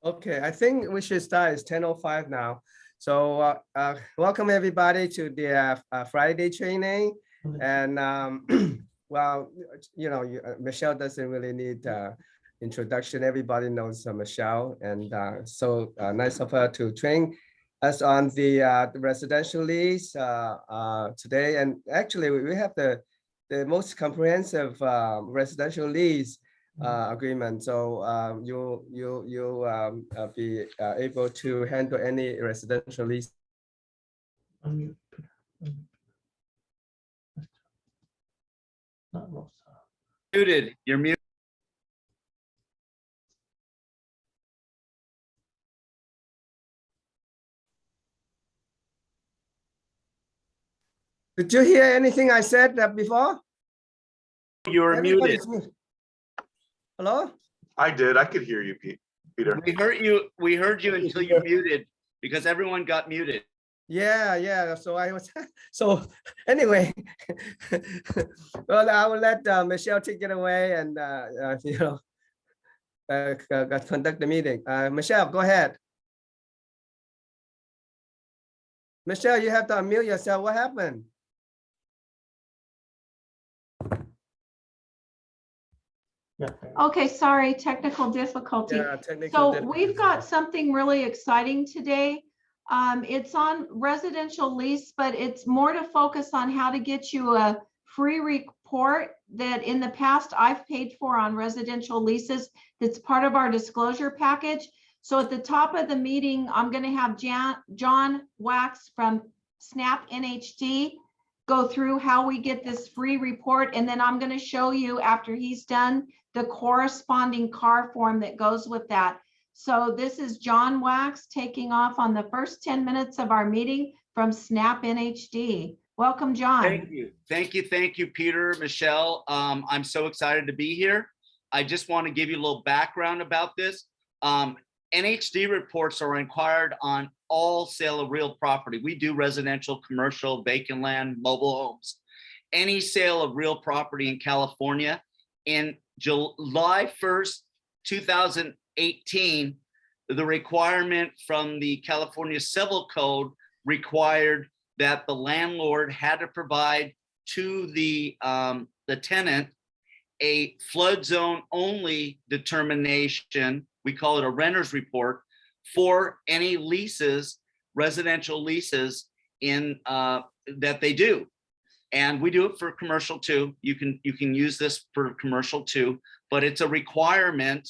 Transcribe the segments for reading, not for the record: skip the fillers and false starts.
Okay, I think we should start. It's 10:05 now. So welcome everybody to the Friday training. And well, Michelle doesn't really need introduction. Everybody knows Michelle, and so nice of her to train us on the residential lease today. And actually, we have the most comprehensive residential lease agreement. So you'll be able to handle any residential lease. Muted. You're muted. Did you hear anything I said before? You were muted. Hello? I did. I could hear you, Peter. We heard you until you muted because everyone got muted. Yeah. So I was so anyway. Well, I will let Michelle take it away and conduct the meeting. Michelle, go ahead. Michelle, you have to unmute yourself. What happened? Okay, sorry, technical difficulty. Yeah, technical So we've got something really exciting today. It's on residential lease, but it's more to focus on how to get you a free report that in the past I've paid for on residential leases. That's part of our disclosure package. So at the top of the meeting, I'm going to have John Wax from Snap NHD go through how we get this free report. And then I'm going to show you after he's done the corresponding CAR form that goes with that. So this is John Wax taking off on the first 10 minutes of our meeting from Snap NHD. Welcome, John. Thank you, Peter, Michelle. I'm so excited to be here. I just want to give you a little background about this. NHD reports are required on all sale of real property. We do residential, commercial, vacant land, mobile homes, any sale of real property in California. In July 1st, 2018, the requirement from the California Civil Code required that the landlord had to provide to the tenant a flood zone only determination. We call it a renter's report for any leases, residential leases in that they do. And we do it for commercial too. You can use this for commercial too, but it's a requirement,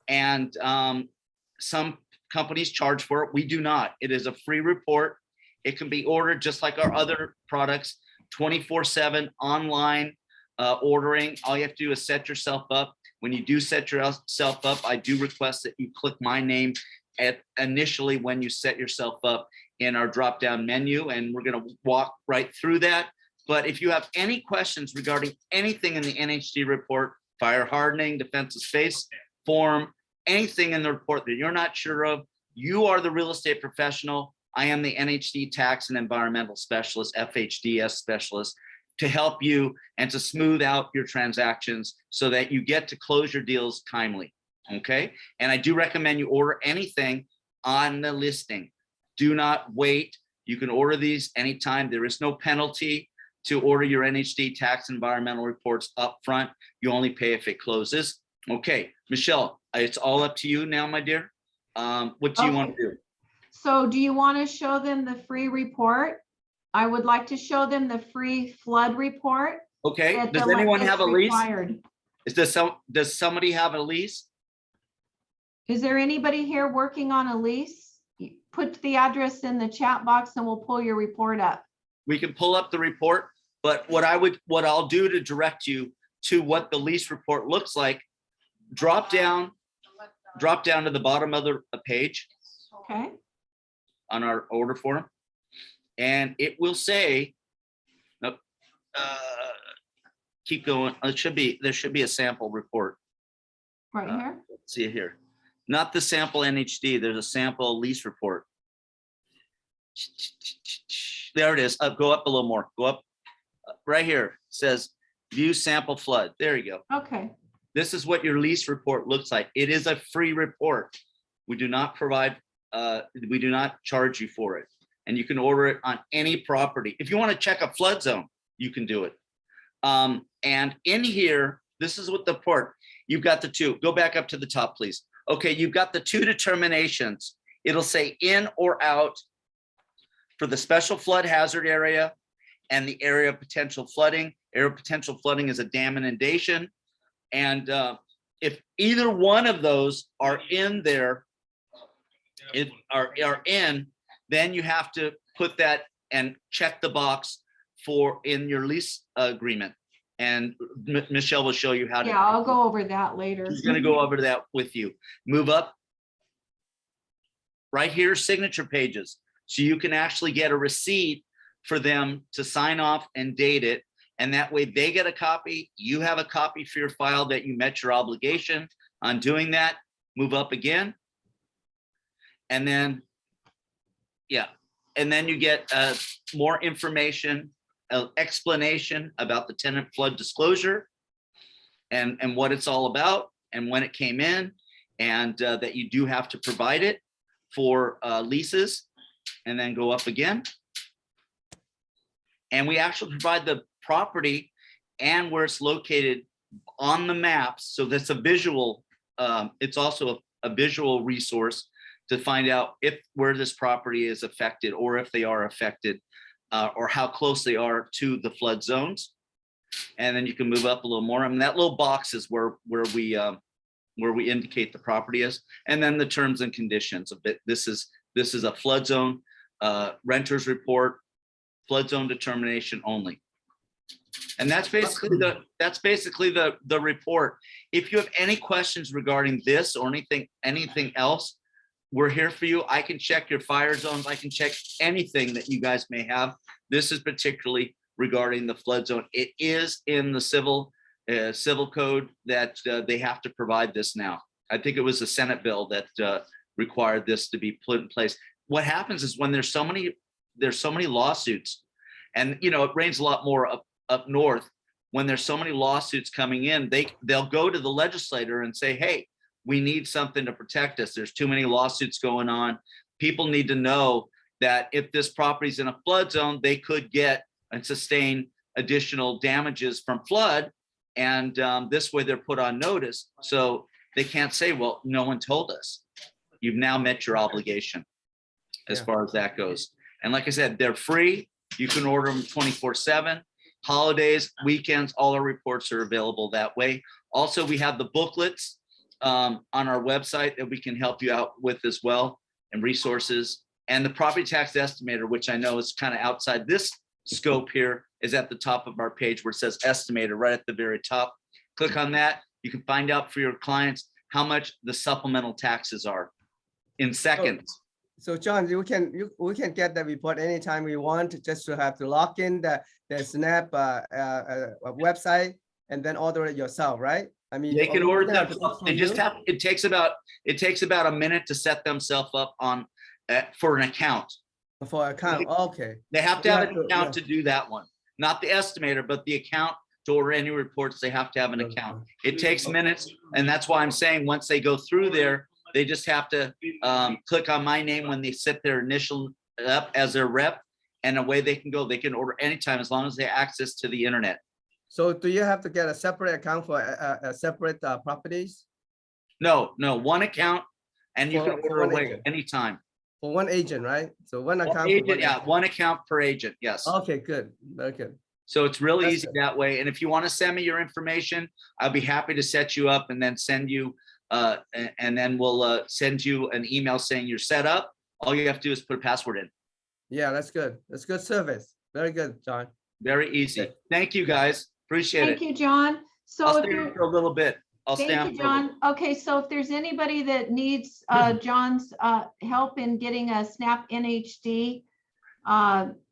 and some companies charge for it. We do not. It is a free report. It can be ordered just like our other products, 24/7 online ordering. All you have to do is set yourself up. When you do set yourself up, I do request that you click my name initially when you set yourself up in our drop-down menu, and we're going to walk right through that. But if you have any questions regarding anything in the NHD report, fire hardening, defensive space form, anything in the report that you're not sure of, you are the real estate professional. I am the NHD tax and environmental specialist, FHDS specialist, to help you and to smooth out your transactions so that you get to close your deals timely. Okay. And I do recommend you order anything on the listing. Do not wait. You can order these anytime. There is no penalty to order your NHD tax environmental reports up front. You only pay if it closes. Okay, Michelle, it's all up to you now, my dear. What do you want to do? So do you want to show them the free report? I would like to show them the free flood report. Okay, does anyone have a lease? Required. Does somebody have a lease? Is there anybody here working on a lease? Put the address in the chat box and we'll pull your report up. We can pull up the report, but what I'll do to direct you to what the lease report looks like, drop down to the bottom of the page. Okay. On our order form, and it will say, keep going. There should be a sample report. Right here. Let's see it here. Not the sample NHD. There's a sample lease report. There it is. Go up a little more. Go up right here. It says view sample flood. There you go. Okay. This is what your lease report looks like. It is a free report. We do not provide, we do not charge you for it. And you can order it on any property. If you want to check a flood zone, you can do it. And in here, this is what the report, you've got the two. Go back up to the top, please. Okay, you've got the two determinations. It'll say in or out for the special flood hazard area and the area of potential flooding. Area of potential flooding is a dam inundation. And if either one of those are in there, are in, then you have to put that and check the box for in your lease agreement. And Michelle will show you how to. Yeah, I'll go over that later. She's going to go over that with you. Move up. Right here, signature pages. So you can actually get a receipt for them to sign off and date it. And that way they get a copy. You have a copy for your file that you met your obligation on doing that. Move up again. And then, yeah. And then you get more information, explanation about the tenant flood disclosure and what it's all about and when it came in, and that you do have to provide it for leases. And then go up again. And we actually provide the property and where it's located on the maps. So that's a visual, it's also a visual resource to find out if where this property is affected or if they are affected or how close they are to the flood zones. And then you can move up a little more. I mean, that little box is where we indicate the property is. And then the terms and conditions of it. This is a flood zone renters report, flood zone determination only. And that's basically the report. If you have any questions regarding this or anything else, we're here for you. I can check your fire zones. I can check anything that you guys may have. This is particularly regarding the flood zone. It is in the civil code that they have to provide this now. I think it was a Senate bill that required this to be put in place. What happens is when there's so many lawsuits, and you know, it rains a lot more up north. When there's so many lawsuits coming in, they'll go to the legislator and say, hey, we need something to protect us. There's too many lawsuits going on. People need to know that if this property's in a flood zone, they could get and sustain additional damages from flood. And this way they're put on notice. So they can't say, well, no one told us. You've now met your obligation as far as that goes. And like I said, they're free. You can order them 24/7. Holidays, weekends, all our reports are available that way. Also, we have the booklets on our website that we can help you out with as well, and resources. And the property tax estimator, which I know is kind of outside this scope here, is at the top of our page where it says estimator right at the very top. Click on that. You can find out for your clients how much the supplemental taxes are in seconds. So John, we can get the report anytime we want, just to have to log in the Snap website and then order it yourself, right? I mean, They can order that. They just have, it takes about a minute to set themselves up on for an account. For account, okay. They have to have an account to do that one, not the estimator, but the account to order any reports. They have to have an account. It takes minutes, and that's why I'm saying once they go through there, they just have to click on my name when they set their initial up as their rep, and away they can go. They can order anytime as long as they have access to the internet. So do you have to get a separate account for separate properties? No, one account, and you For can order one away agent. anytime. For one agent, right? So one One account. for agent, one yeah, agent. one account per agent, yes. Okay, good, very good. So it's really That's easy good. that way. And if you want to send me your information, I'll be happy to set you up and then send you, and then we'll send you an email saying you're set up. All you have to do is put a password in. Yeah, that's good. That's good service. Very good, John. Very easy. Thank you, guys. Appreciate Thank it. you, John. So I'll if stay on you're, for a little bit. I'll stay thank on you, for a little. John. Okay, so if there's anybody that needs John's help in getting a Snap NHD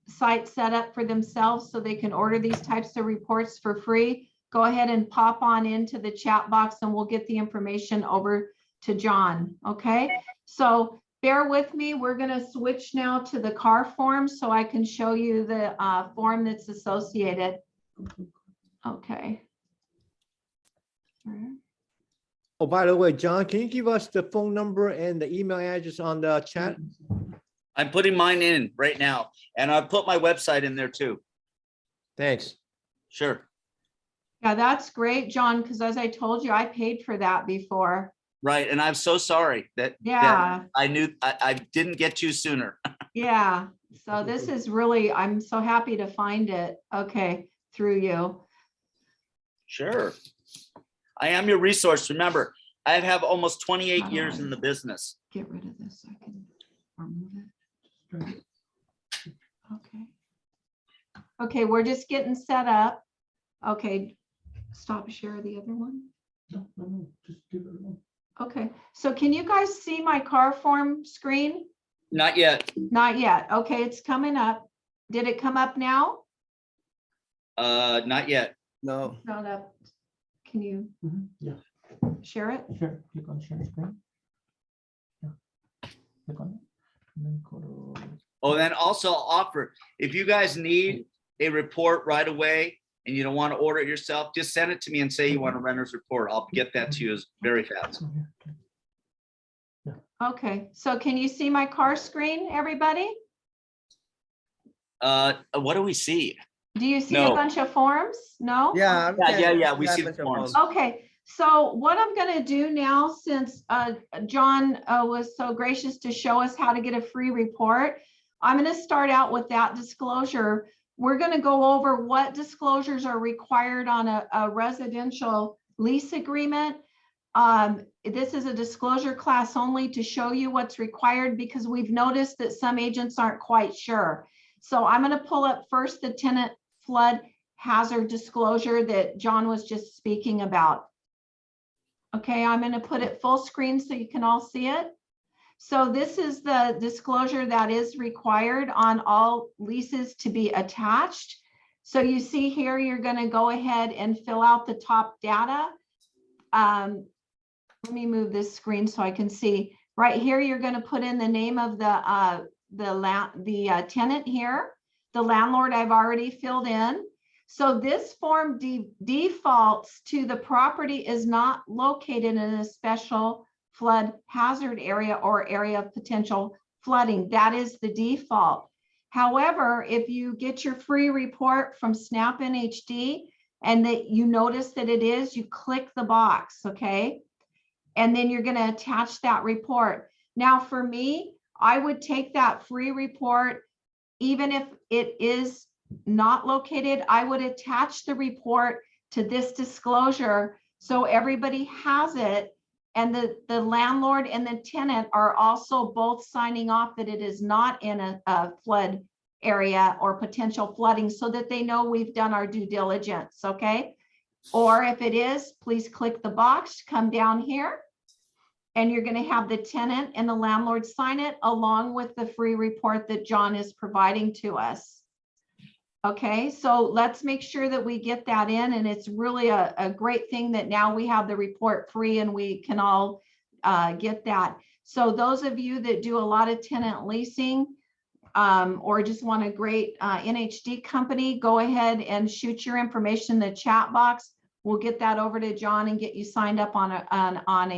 site set up for themselves so they can order these types of reports for free, go ahead and pop on into the chat box and we'll get the information over to John. Okay, so bear with me. We're going to switch now to the car form so I can show you the form that's associated. Okay. Oh, by the way, John, can you give us the phone number and the email address on the chat? I'm putting mine in right now, and I'll put my website in there too. Thanks. Sure. Yeah, that's great, John, because as I told you, I paid for that before. Right, and I'm so sorry that Yeah, I didn't get you sooner. yeah. So this is really, I'm so happy to find it. Okay, through you. Sure. I am your resource. Remember, I have almost 28 years in the business. Get rid of this so I can remove it. Okay. Okay, we're just getting set up. Okay, stop share the other one. No, just give it one. Okay, so can you guys see my car form screen? Not yet. Not yet. Okay, it's coming up. Did it come up now? Not yet. No. Not up. Can you Yeah, share it? share, click on share screen. Yeah, click on it. And then go to. Oh, then also offer, if you guys need a report right away and you don't want to order it yourself, just send it to me and say you want a renter's report. I'll get that to you very fast. Oh, here, okay. Okay, so can you see my car screen, everybody? What do we see? Do you see a No. bunch of forms? No? Yeah. Yeah, we see the forms. Okay, so what I'm gonna do now, since John was so gracious to show us how to get a free report, I'm gonna start out with that disclosure. We're gonna go over what disclosures are required on a residential lease agreement. This is a disclosure class only to show you what's required because we've noticed that some agents aren't quite sure. So I'm gonna pull up first the tenant flood hazard disclosure that John was just speaking about. Okay, I'm going to put it full screen so you can all see it. So this is the disclosure that is required on all leases to be attached. So you see here, you're going to go ahead and fill out the top data. Let me move this screen so I can see. Right here, you're going to put in the name of the tenant here. The landlord I've already filled in. So this form defaults to the property is not located in a special flood hazard area or area of potential flooding. That is the default. However, if you get your free report from Snap NHD and that you notice that it is, you click the box, okay? And then you're going to attach that report. Now for me, I would take that free report. Even if it is not located, I would attach the report to this disclosure so everybody has it. And the landlord and the tenant are also both signing off that it is not in a flood area or potential flooding so that they know we've done our due diligence, okay? Or if it is, please click the box, come down here. And you're going to have the tenant and the landlord sign it along with the free report that John is providing to us. Okay, so let's make sure that we get that in. And it's really a great thing that now we have the report free and we can all get that. So those of you that do a lot of tenant leasing or just want a great NHD company, go ahead and shoot your information in the chat box. We'll get that over to John and get you signed up on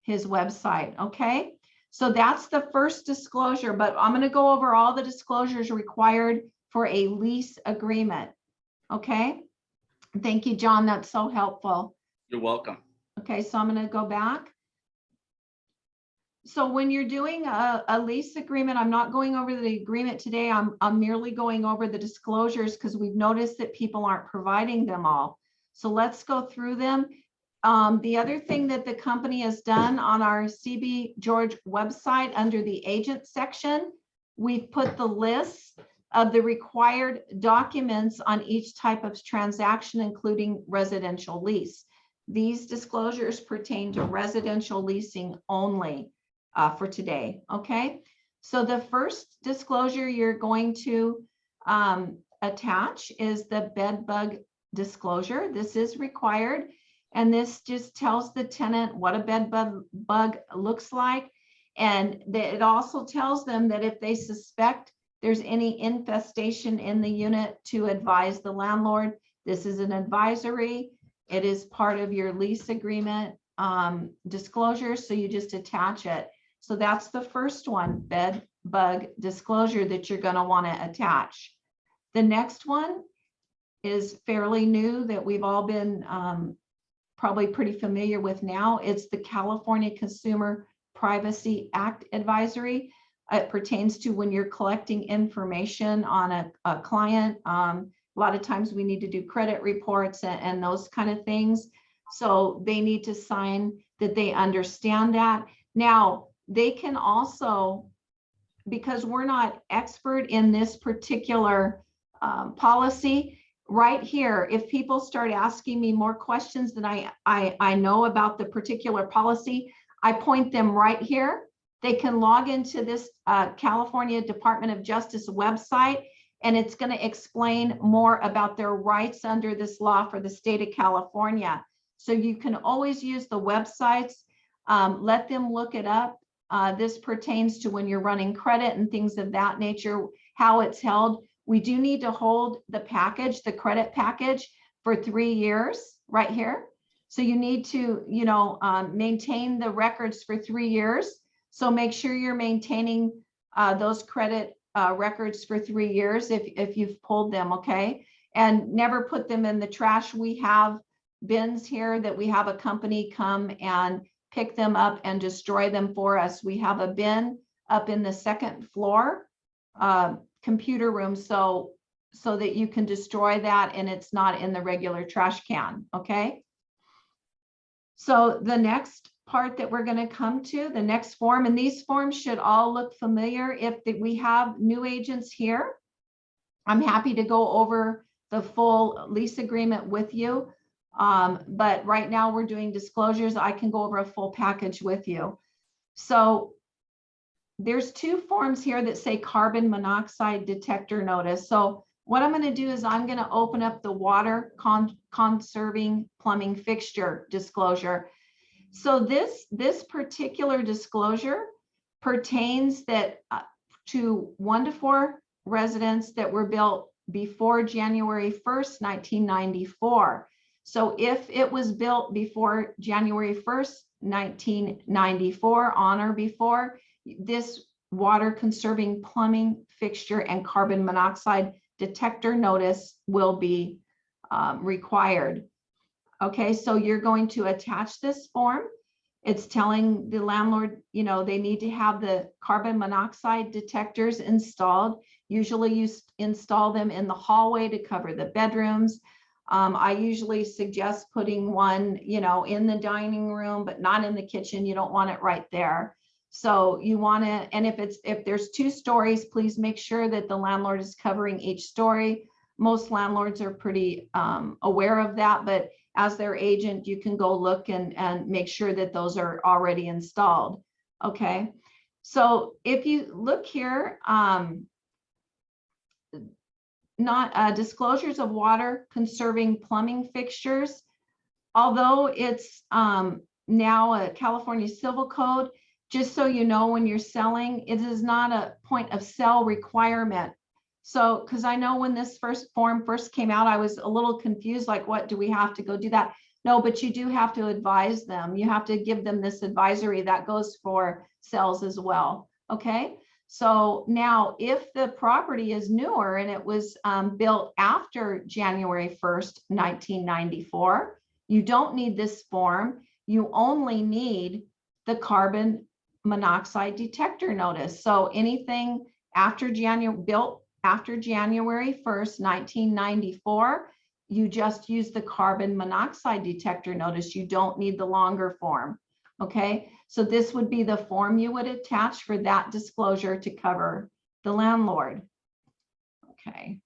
his website. Okay, so that's the first disclosure, but I'm going to go over all the disclosures required for a lease agreement. Okay, thank you, John. That's so helpful. You're welcome. Okay, so I'm going to go back. So when you're doing a lease agreement, I'm not going over the agreement today. I'm merely going over the disclosures because we've noticed that people aren't providing them all. So let's go through them. The other thing that the company has done on our CB George website under the agent section, we've put the list of the required documents on each type of transaction, including residential lease. These disclosures pertain to residential leasing only for today. Okay, so the first disclosure you're going to attach is the bed bug disclosure. This is required. And this just tells the tenant what a bed bug looks like. And it also tells them that if they suspect there's any infestation in the unit to advise the landlord. This is an advisory. It is part of your lease agreement. disclosure, so you just attach it. So that's the first one, bed bug disclosure that you're going to want to attach. The next one is fairly new that we've all been probably pretty familiar with now. It's the California Consumer Privacy Act advisory. It pertains to when you're collecting information on a client. A lot of times we need to do credit reports and those kind of things. So they need to sign that they understand that. Now, they can also, because we're not expert in this particular policy, right here, if people start asking me more questions than I know about the particular policy, I point them right here. They can log into this California Department of Justice website, and it's going to explain more about their rights under this law for the state of California. So you can always use the websites, let them look it up. This pertains to when you're running credit and things of that nature, how it's held. We do need to hold the package, the credit package, for 3 years right here. So you need to, maintain the records for 3 years. So make sure you're maintaining those credit records for 3 years if you've pulled them, okay? And never put them in the trash. We have bins here that we have a company come and pick them up and destroy them for us. We have a bin up in the second floor computer room so that you can destroy that and it's not in the regular trash can, okay? So the next part that we're going to come to, the next form, and these forms should all look familiar. If we have new agents here, I'm happy to go over the full lease agreement with you. But right now we're doing disclosures. I can go over a full package with you. So there's 2 forms here that say carbon monoxide detector notice. So what I'm going to do is I'm going to open up the water conserving plumbing fixture disclosure. So this particular disclosure pertains to 1 to 4 residents that were built before January 1st, 1994. So if it was built before January 1st, 1994, on or before, this water conserving plumbing fixture and carbon monoxide detector notice will be required. Okay, so you're going to attach this form. It's telling the landlord, they need to have the carbon monoxide detectors installed. Usually you install them in the hallway to cover the bedrooms. I usually suggest putting one, in the dining room, but not in the kitchen. You don't want it right there. So you want to, and if there's 2 stories, please make sure that the landlord is covering each story. Most landlords are pretty aware of that, but as their agent, you can go look and make sure that those are already installed. Okay. So if you look here, disclosures of water conserving plumbing fixtures, although it's now a California Civil Code, just so you know, when you're selling, it is not a point of sale requirement. So, because I know when this form first came out, I was a little confused, like, what do we have to go do that? No, but you do have to advise them. You have to give them this advisory that goes for sales as well. Okay. So now if the property is newer and it was built after January 1st, 1994, you don't need this form. You only need the carbon monoxide detector notice. So anything built after January 1st, 1994, you just use the carbon monoxide detector notice. You don't need the longer form. Okay, so this would be the form you would attach for that disclosure to cover the landlord. Okay.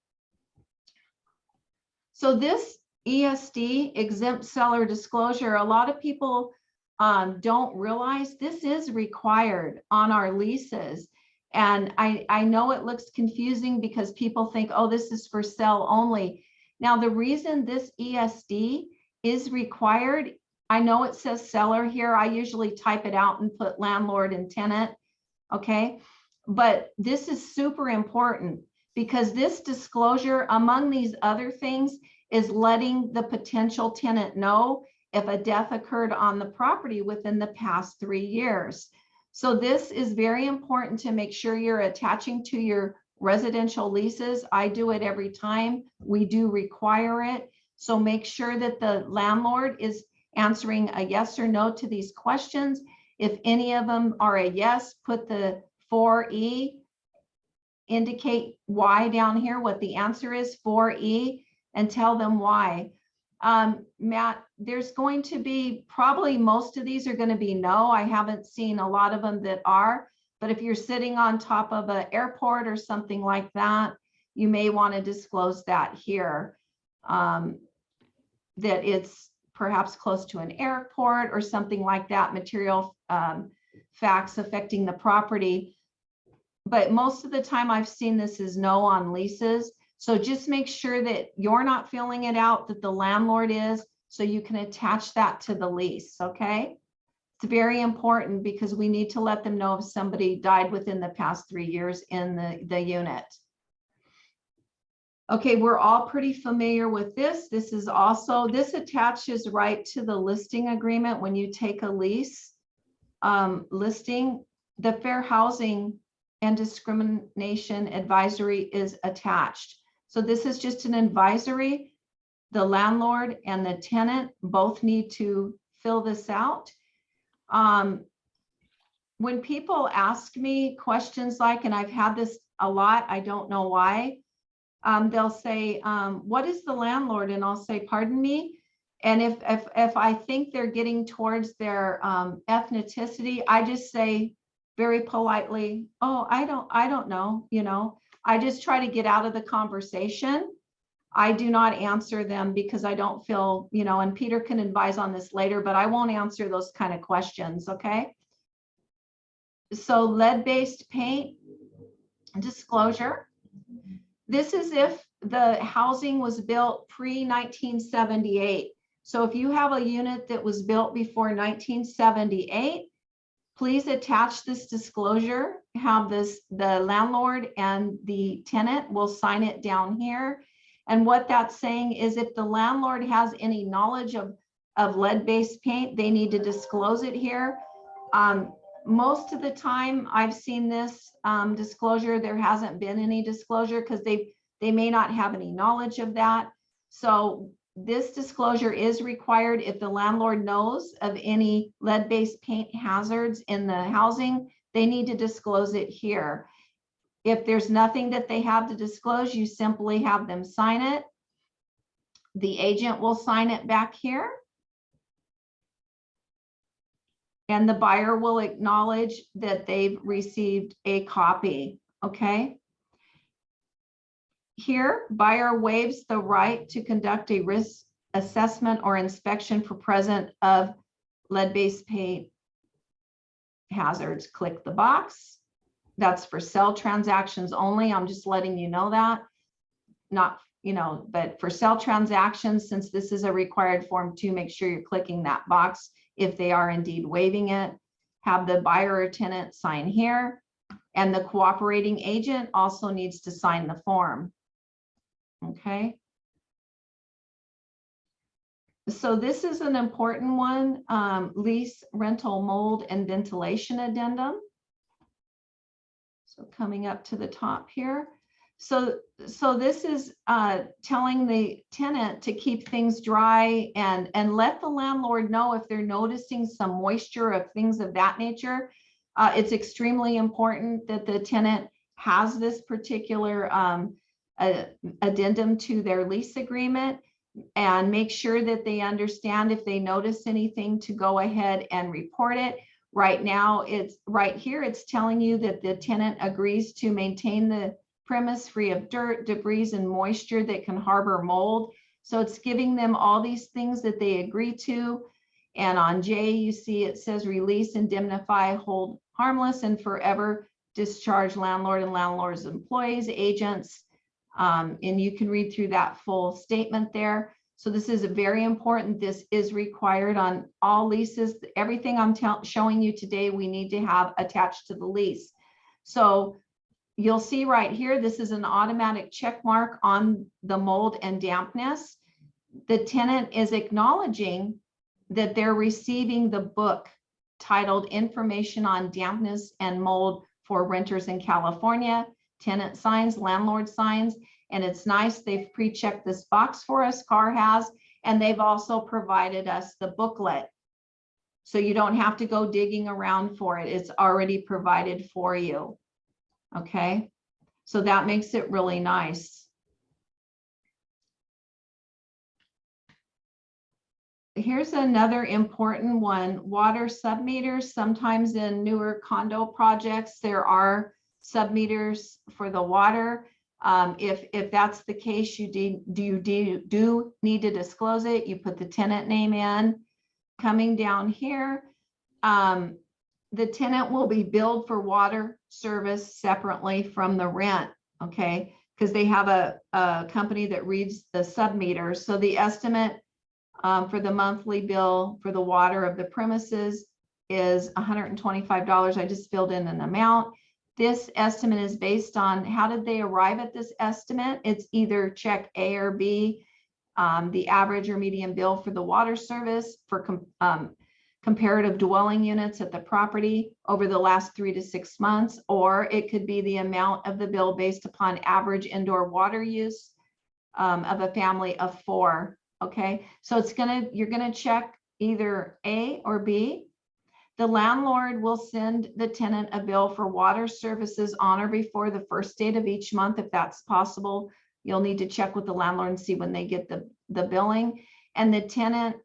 So this ESD, exempt seller disclosure, a lot of people don't realize this is required on our leases. And I know it looks confusing because people think, oh, this is for sale only. Now, the reason this ESD is required, I know it says seller here. I usually type it out and put landlord and tenant, okay? But this is super important because this disclosure, among these other things, is letting the potential tenant know if a death occurred on the property within the past 3 years. So this is very important to make sure you're attaching to your residential leases. I do it every time. We do require it. So make sure that the landlord is answering a yes or no to these questions. If any of them are a yes, put the 4E, indicate why down here, what the answer is, 4E, and tell them why. Matt, there's going to be, probably most of these are going to be no. I haven't seen a lot of them that are, but if you're sitting on top of an airport or something like that, you may want to disclose that here, that it's perhaps close to an airport or something like that, material facts affecting the property. But most of the time I've seen this is no on leases. So just make sure that you're not filling it out, that the landlord is, so you can attach that to the lease, okay? It's very important because we need to let them know if somebody died within the past 3 years in the unit. Okay, we're all pretty familiar with this. This is also, this attaches right to the listing agreement when you take a lease listing. The fair housing and discrimination advisory is attached. So this is just an advisory. The landlord and the tenant both need to fill this out. When people ask me questions like, and I've had this a lot, I don't know why, they'll say, what is the landlord? And I'll say, pardon me. And if I think they're getting towards their ethnicity, I just say very politely, oh, I don't know, you know. I just try to get out of the conversation. I do not answer them because I don't feel, you know, and Peter can advise on this later, but I won't answer those kind of questions, okay? So lead-based paint disclosure. This is if the housing was built pre-1978. So if you have a unit that was built before 1978, please attach this disclosure, have this, the landlord and the tenant will sign it down here. And what that's saying is if the landlord has any knowledge of lead-based paint, they need to disclose it here. Most of the time I've seen this disclosure, there hasn't been any disclosure because they may not have any knowledge of that. So this disclosure is required if the landlord knows of any lead-based paint hazards in the housing, they need to disclose it here. If there's nothing that they have to disclose, you simply have them sign it. The agent will sign it back here. And the buyer will acknowledge that they've received a copy, okay? Here, buyer waives the right to conduct a risk assessment or inspection for presence of lead-based paint hazards. Click the box. That's for sell transactions only. I'm just letting you know that. Not, you know, but for sell transactions, since this is a required form 2, make sure you're clicking that box if they are indeed waiving it. Have the buyer or tenant sign here, and the cooperating agent also needs to sign the form. Okay. So this is an important one, lease rental mold and ventilation addendum. So coming up to the top here. So this is telling the tenant to keep things dry and let the landlord know if they're noticing some moisture or things of that nature. It's extremely important that the tenant has this particular addendum to their lease agreement, and make sure that they understand if they notice anything to go ahead and report it. Right now, it's right here, it's telling you that the tenant agrees to maintain the premise free of dirt, debris, and moisture that can harbor mold. So it's giving them all these things that they agree to. And on J, you see it says release, indemnify, hold harmless, and forever discharge landlord and landlord's employees, agents. And you can read through that full statement there. So this is very important. This is required on all leases. Everything I'm showing you today, we need to have attached to the lease. So you'll see right here, this is an automatic check mark on the mold and dampness. The tenant is acknowledging that they're receiving the book titled Information on Dampness and Mold for Renters in California, Tenant Signs, Landlord Signs. And it's nice, they've pre-checked this box for us, CAR has, and they've also provided us the booklet. So you don't have to go digging around for it. It's already provided for you. Okay, so that makes it really nice. Here's another important one, water submeters. Sometimes in newer condo projects, there are submeters for the water. If that's the case, you do need to disclose it. You put the tenant name in. Coming down here, the tenant will be billed for water service separately from the rent, okay? Because they have a company that reads the submeters. So the estimate for the monthly bill for the water of the premises is $125. I just filled in an amount. This estimate is based on, how did they arrive at this estimate? It's either check A or B, the average or median bill for the water service for comparative dwelling units at the property over the last 3 to 6 months, or it could be the amount of the bill based upon average indoor water use of a family of 4. Okay, so you're gonna check either A or B. The landlord will send the tenant a bill for water services on or before the first date of each month, if that's possible. You'll need to check with the landlord and see when they get the billing. And the tenant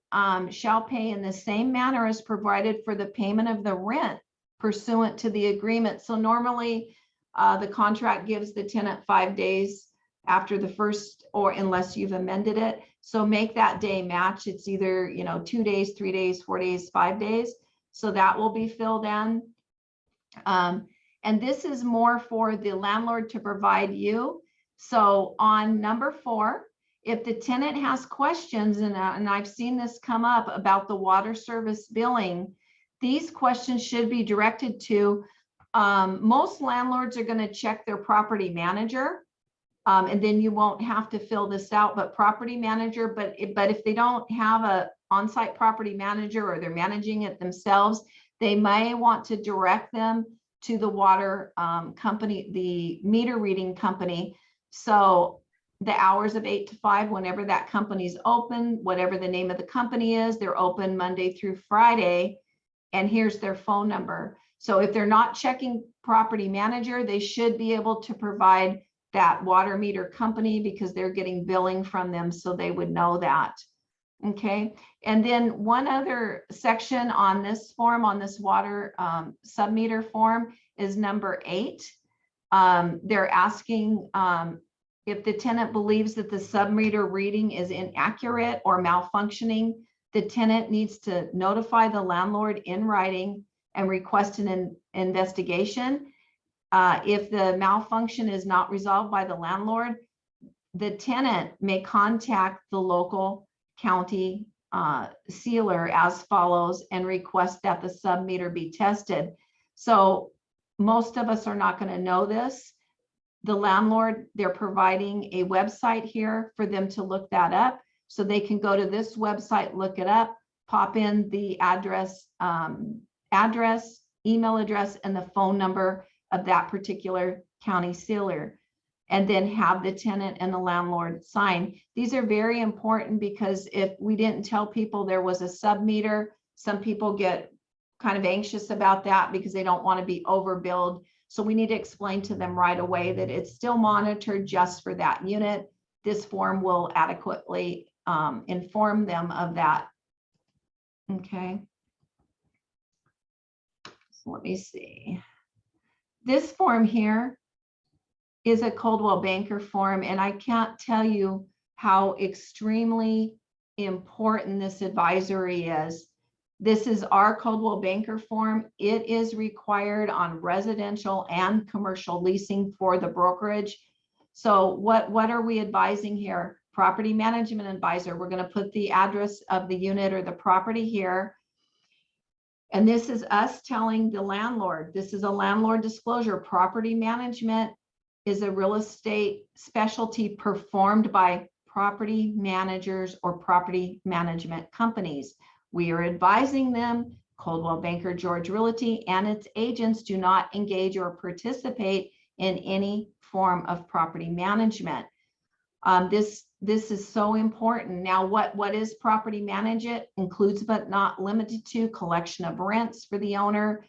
shall pay in the same manner as provided for the payment of the rent pursuant to the agreement. So normally the contract gives the tenant 5 days after the first, or unless you've amended it. So make that day match. It's either 2 days, 3 days, 4 days, 5 days. So that will be filled in. And this is more for the landlord to provide you. So on number 4, if the tenant has questions, and I've seen this come up about the water service billing, these questions should be directed to, most landlords are going to check their property manager. And then you won't have to fill this out, but property manager, but if they don't have a on-site property manager or they're managing it themselves, they may want to direct them to the water company, the meter reading company. So the hours of 8 to 5, whenever that company's open, whatever the name of the company is, they're open Monday through Friday, and here's their phone number. So if they're not checking property manager, they should be able to provide that water meter company because they're getting billing from them, so they would know that. Okay, and then one other section on this form, on this water submeter form, is number 8. They're asking if the tenant believes that the submeter reading is inaccurate or malfunctioning, the tenant needs to notify the landlord in writing and request an investigation. If the malfunction is not resolved by the landlord, the tenant may contact the local county sealer as follows and request that the submeter be tested. So most of us are not going to know this. The landlord, they're providing a website here for them to look that up. So they can go to this website, look it up, pop in the address, email address, and the phone number of that particular county sealer, and then have the tenant and the landlord sign. These are very important because if we didn't tell people there was a submeter, some people get kind of anxious about that because they don't want to be overbilled. So we need to explain to them right away that it's still monitored just for that unit. This form will adequately inform them of that. Okay. So let me see. This form here is a Coldwell Banker form, and I can't tell you how extremely important this advisory is. This is our Coldwell Banker form. It is required on residential and commercial leasing for the brokerage. So what are we advising here? Property management advisor. We're going to put the address of the unit or the property here. And this is us telling the landlord, this is a landlord disclosure. Property management is a real estate specialty performed by property managers or property management companies. We are advising them, Coldwell Banker George Realty and its agents do not engage or participate in any form of property management. This is so important. Now, what is property management? Includes but not limited to collection of rents for the owner,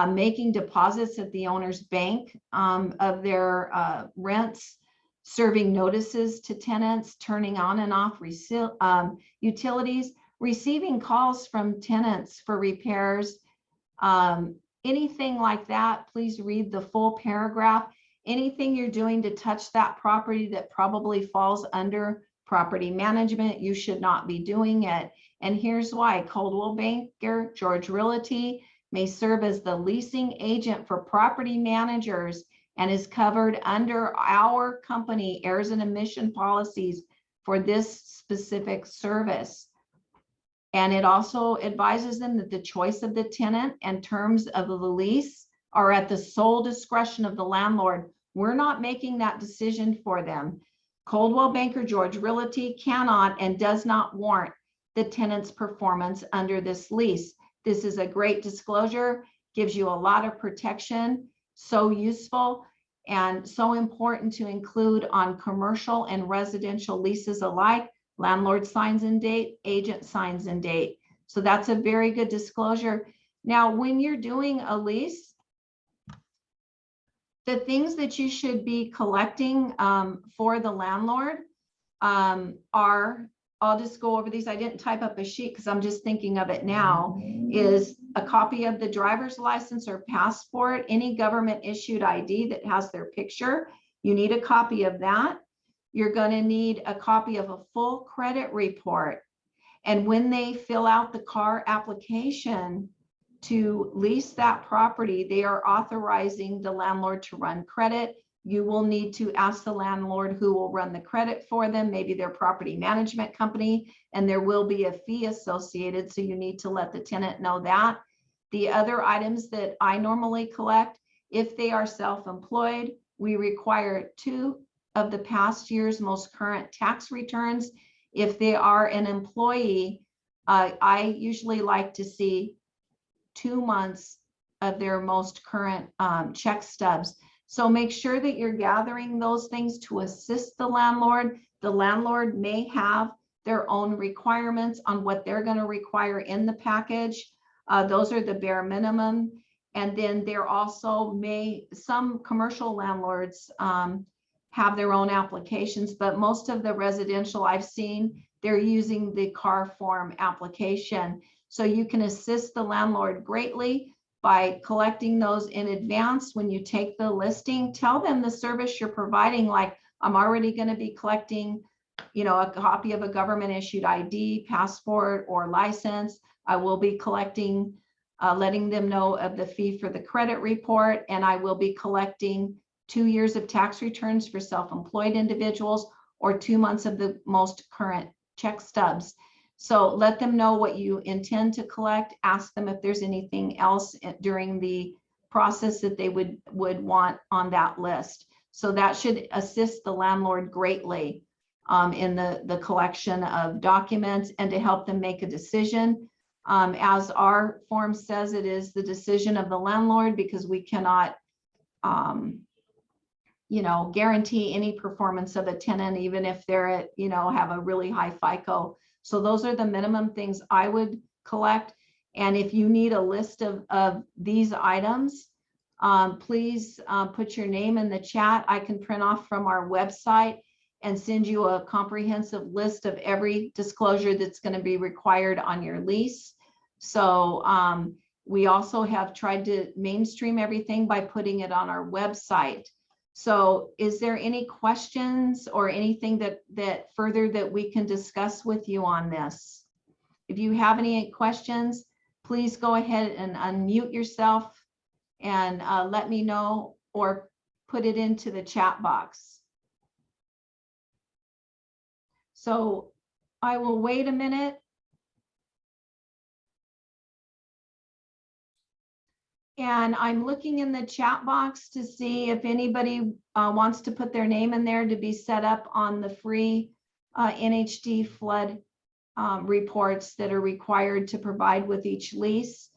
making deposits at the owner's bank of their rents, serving notices to tenants, turning on and off utilities, receiving calls from tenants for repairs, anything like that. Please read the full paragraph. Anything you're doing to touch that property that probably falls under property management, you should not be doing it. And here's why. Coldwell Banker George Realty may serve as the leasing agent for property managers and is covered under our company errors and omission policies for this specific service. And it also advises them that the choice of the tenant and terms of the lease are at the sole discretion of the landlord. We're not making that decision for them. Coldwell Banker George Realty cannot and does not warrant the tenant's performance under this lease. This is a great disclosure, gives you a lot of protection, so useful and so important to include on commercial and residential leases alike. Landlord signs and date, agent signs and date. So that's a very good disclosure. Now, when you're doing a lease, the things that you should be collecting for the landlord are, I'll just go over these. I didn't type up a sheet because I'm just thinking of it now, is a copy of the driver's license or passport, any government issued ID that has their picture. You need a copy of that. You're going to need a copy of a full credit report. And when they fill out the car application to lease that property, they are authorizing the landlord to run credit. You will need to ask the landlord who will run the credit for them, maybe their property management company, and there will be a fee associated. So you need to let the tenant know that. The other items that I normally collect, if they are self-employed, we require 2 of the past year's most current tax returns. If they are an employee, I usually like to see 2 months of their most current check stubs. So make sure that you're gathering those things to assist the landlord. The landlord may have their own requirements on what they're going to require in the package. Those are the bare minimum. And then there also some commercial landlords have their own applications, but most of the residential I've seen, they're using the car form application. So you can assist the landlord greatly by collecting those in advance. When you take the listing, tell them the service you're providing, like, I'm already going to be collecting, a copy of a government issued ID, passport, or license. I will be collecting, letting them know of the fee for the credit report, and I will be collecting 2 years of tax returns for self-employed individuals or 2 months of the most current check stubs. So let them know what you intend to collect. Ask them if there's anything else during the process that they would want on that list. So that should assist the landlord greatly in the collection of documents and to help them make a decision. As our form says, it is the decision of the landlord because we cannot guarantee any performance of a tenant, even if they're at, have a really high FICO. So those are the minimum things I would collect. And if you need a list of these items, please put your name in the chat. I can print off from our website and send you a comprehensive list of every disclosure that's going to be required on your lease. So we also have tried to mainstream everything by putting it on our website. So is there any questions or anything that further that we can discuss with you on this? If you have any questions, please go ahead and unmute yourself and let me know or put it into the chat box. So I will wait a minute. And I'm looking in the chat box to see if anybody wants to put their name in there to be set up on the free NHD flood reports that are required to provide with each lease.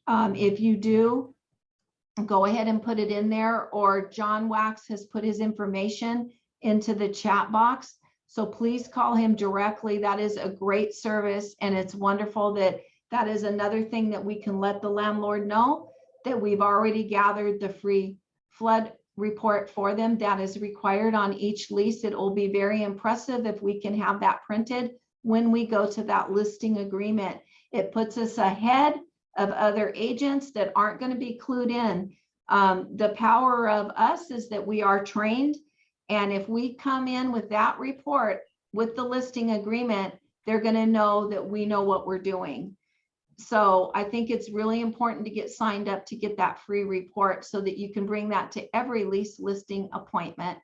If you do, go ahead and put it in there, or John Wax has put his information into the chat box. So please call him directly. That is a great service, and it's wonderful that that is another thing that we can let the landlord know, that we've already gathered the free flood report for them that is required on each lease. It will be very impressive if we can have that printed when we go to that listing agreement. It puts us ahead of other agents that aren't going to be clued in. The power of us is that we are trained, and if we come in with that report with the listing agreement, they're going to know that we know what we're doing. So I think it's really important to get signed up to get that free report so that you can bring that to every lease listing appointment,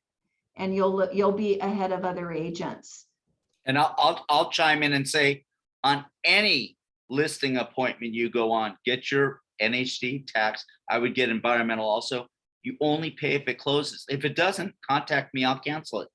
and you'll be ahead of other agents. And I'll chime in and say, on any listing appointment you go on, get your NHD tax. I would get environmental also. You only pay if it closes. If it doesn't, contact me, I'll cancel it.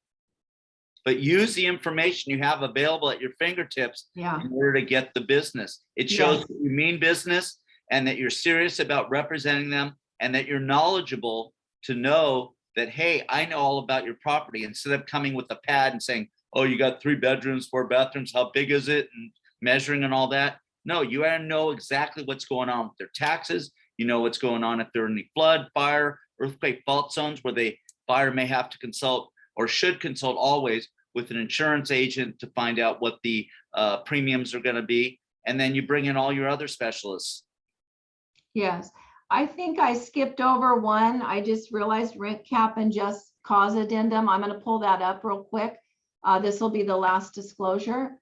But use the information you have available at your fingertips Yeah. in order to get the business. It shows that you mean business and that you're serious about representing them, and that you're knowledgeable to know that, hey, I know all about your property, instead of coming with a pad and saying, oh, you got 3 bedrooms, 4 bathrooms, how big is it? And measuring and all that. No, you gotta know exactly what's going on with their taxes. You know what's going on if they're in the flood, fire, earthquake fault zones where the buyer may have to consult, or should consult always, with an insurance agent to find out what the premiums are going to be. And then you bring in all your other specialists. Yes, I think I skipped over one. I just realized rent cap and just cause addendum. I'm going to pull that up real quick. This will be the last disclosure.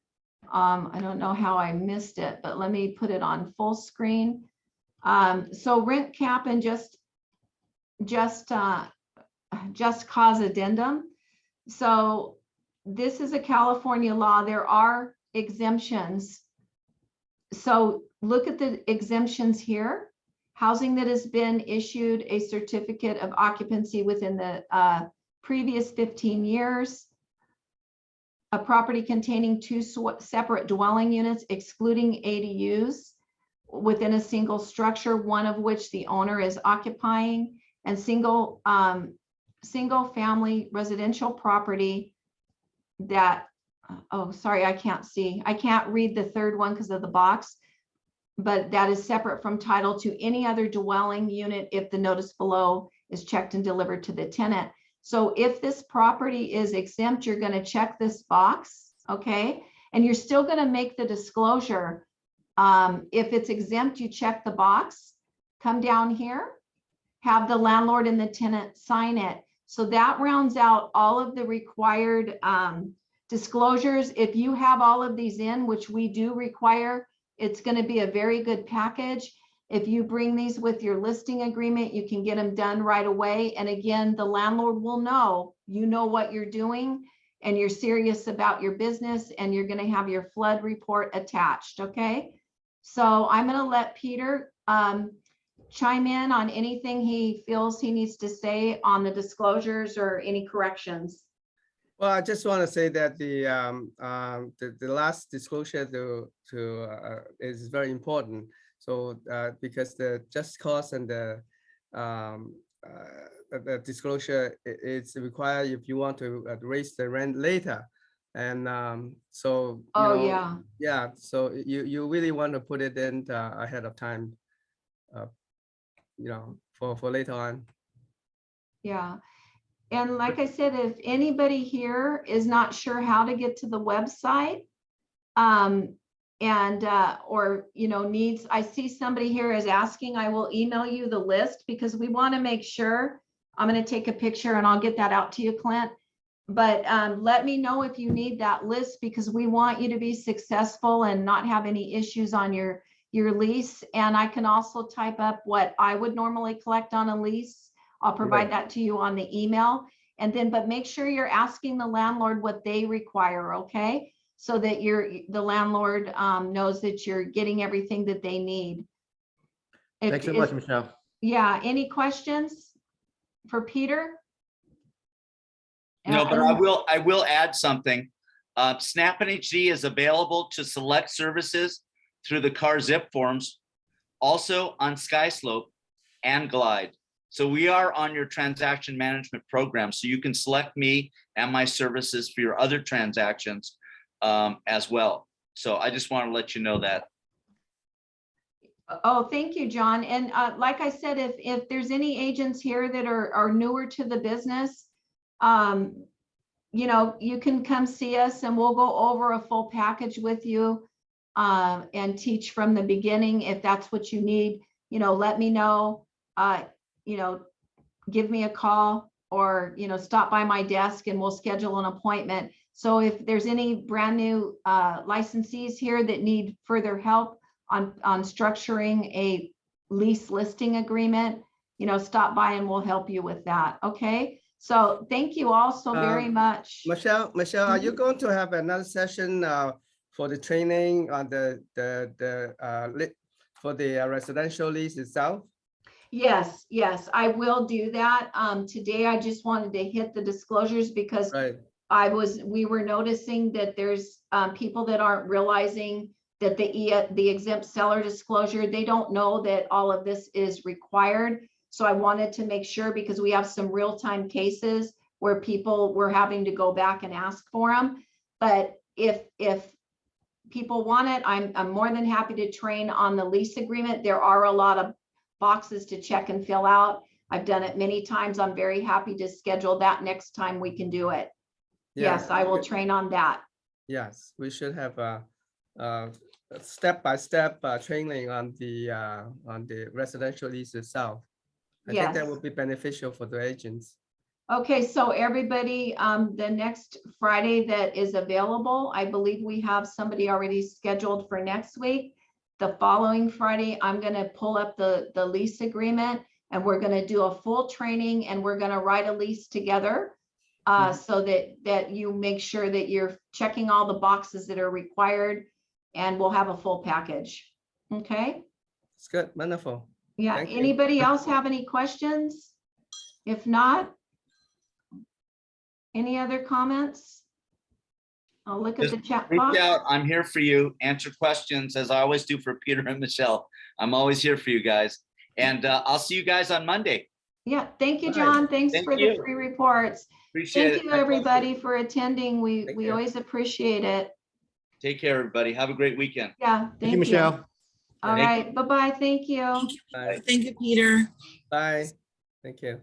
I don't know how I missed it, but let me put it on full screen. So rent cap and just cause addendum. So this is a California law. There are exemptions. So look at the exemptions here. Housing that has been issued a certificate of occupancy within the previous 15 years. A property containing 2 separate dwelling units, excluding ADUs, within a single structure, one of which the owner is occupying, and single family residential property that, oh, sorry, I can't see. I can't read the third one because of the box, but that is separate from title to any other dwelling unit if the notice below is checked and delivered to the tenant. So if this property is exempt, you're going to check this box, okay? And you're still going to make the disclosure. If it's exempt, you check the box, come down here, have the landlord and the tenant sign it. So that rounds out all of the required disclosures. If you have all of these in, which we do require, it's going to be a very good package. If you bring these with your listing agreement, you can get them done right away. And again, the landlord will know, you know what you're doing, and you're serious about your business, and you're going to have your flood report attached. Okay. So I'm going to let Peter chime in on anything he feels he needs to say on the disclosures or any corrections. Well, I just want to say that the last disclosure is very important. So because the just cause and the disclosure is required if you want to raise the rent later. And so yeah, so you really want to put it in ahead of time, for later on. Yeah. And like I said, if anybody here is not sure how to get to the website, or needs, I see somebody here is asking, I will email you the list, because we want to make sure. I'm going to take a picture and I'll get that out to you, Clint. But let me know if you need that list, because we want you to be successful and not have any issues on your lease. And I can also type up what I would normally collect on a lease. I'll provide that to you on the email. And then, but make sure you're asking the landlord what they require, okay? So that the landlord knows that you're getting everything that they need. Thanks so much, Michelle. Yeah, any questions for Peter? No, but I will add something. Snap and HD is available to select services through the car zip forms, also on SkySlope and Glide. So we are on your transaction management program, so you can select me and my services for your other transactions as well. So I just want to let you know that. Oh, thank you, John. And like I said, if there's any agents here that are newer to the business, you know, you can come see us and we'll go over a full package with you and teach from the beginning. If that's what you need, you know, let me know, you know, give me a call or, you know, stop by my desk and we'll schedule an appointment. So if there's any brand new licensees here that need further help on structuring a lease listing agreement, you know, stop by and we'll help you with that. Okay. So thank you all so very much. Michelle, are you going to have another session for the training on for the residential lease itself? Yes, I will do that. Today I just wanted to hit the disclosures because Right. we were noticing that there's people that aren't realizing that the exempt seller disclosure, they don't know that all of this is required. So I wanted to make sure, because we have some real-time cases where people were having to go back and ask for them. But if people want it, I'm more than happy to train on the lease agreement. There are a lot of boxes to check and fill out. I've done it many times. I'm very happy to schedule that next time we can do it. Yeah. Yes, I will train on that. Yes, we should have a step-by-step training on the residential lease itself. I think that Yes. would be beneficial for the agents. Okay, so everybody, the next Friday that is available, I believe we have somebody already scheduled for next week. The following Friday, I'm going to pull up the lease agreement and we're going to do a full training and we're going to write a lease together so that you make sure that you're checking all the boxes that are required and we'll have a full package. Okay. It's good. Wonderful. Yeah. Thank you. Anybody else have any questions? If not, any other comments? I'll look at the chat Reach box. out. I'm here for you. Answer questions as I always do for Peter and Michelle. I'm always here for you guys. And I'll see you guys on Monday. Yeah, thank you, Bye. John. Thanks Thank for the you. free reports. Appreciate Thank it. you, everybody, for attending. Thank We you. always appreciate it. Take care, everybody. Have a great weekend. Yeah, Thank you, Michelle. All Thank right, bye-bye. Thank you. Bye. Thank you, Peter. Bye. Thank you.